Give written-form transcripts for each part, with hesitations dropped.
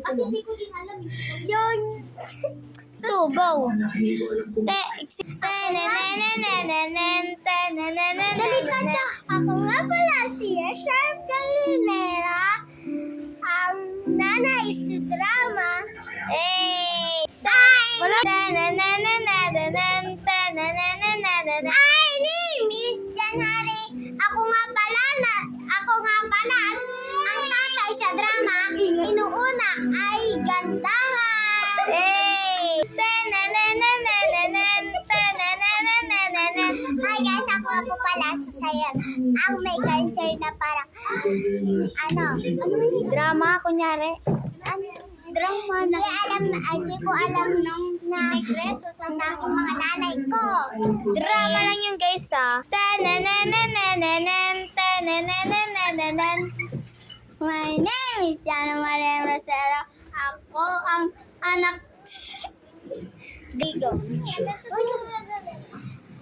Kasi hindi ko din alam. Yung... So, go. Ako nga pala si Sharp Galinera. Ang nanay si drama. Ay, Miss Janhari. Ako nga pala ang tatay sa drama. Inuuna ay gandahan. Hi guys, ako nga po pala si Sayan. Ang may cancer na parang, drama, kunyari. Drama na. Hindi ko alam nung na-regreto sa takong mga nanay ko. Drama lang yung guys ha. My name is Jana Maria Rosero. Ako ang anak Digo.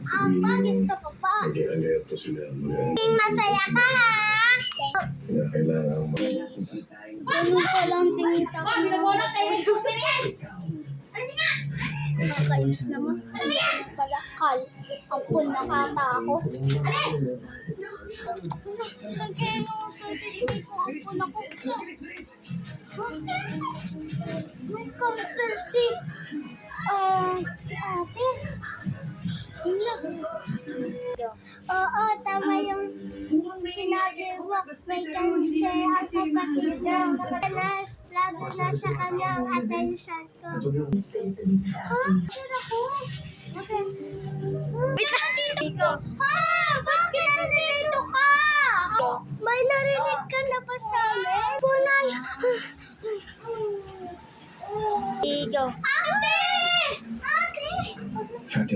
Ang pagis ka pa pa. Masaya ka ha? Ganun ka lang tingin sa akin. Nakakainis naman. Palakal. Ang pun nakata ako. Saan kayo nung certificate ko? Ang pun ako. May cancer si ate. Oo, tama yung sinabi mo. May cancer ako pakita. Lalo na sa kanya ang attention ko. Ha? Saan ako? Okay. Wait lang dito. Ha? Bakit nandito ka? May narinig ka na ba sa amin? Punay. Digo. Ate! Ate!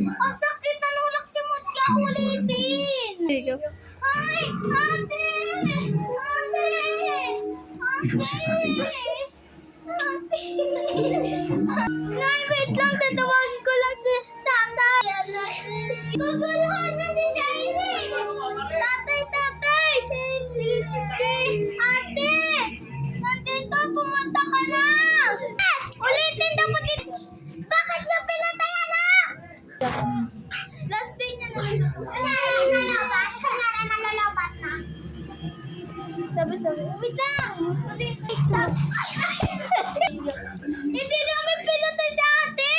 Ang sakit na nulak si Mutya ulitin! Digo. Ay! Ate! Ate! Ate! Nay, wait lang. Tatawagin ko lang si tatay. Guguluhan na si Shairi. Tatay! Si ate! Nandito, pumunta ka na! Ulitin dapat ito. Bakit niya pinatay, anak? Last day niya na. Nalalabat na. Sabi. Wait lang. Ulitin. Hindi namin pinatay sa ate.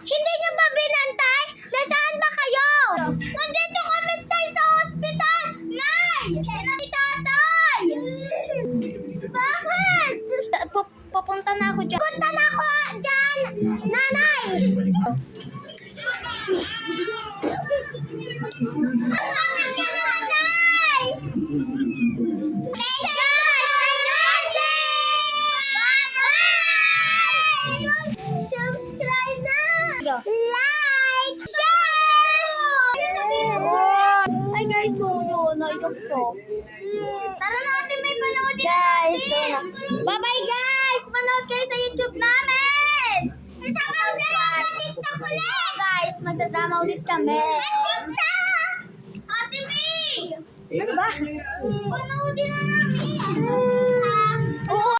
Hindi niyo ba binantay? Nasaan ba kayo? Nandito kami tayo sa hospital. Nay! Pinatay tatay. Bakit? Papunta na ako dyan. Punta na ako dyan, nanay! Ang hangat siya na, nanay! Subscribe na! Like! Share! Hi guys, so yun. Naiyak siya. Tara natin, may panood Guys, bye-bye guys! Manood kayo sa YouTube namin! Isang mga TikTok ulit! Guys, magdadama ulit kami.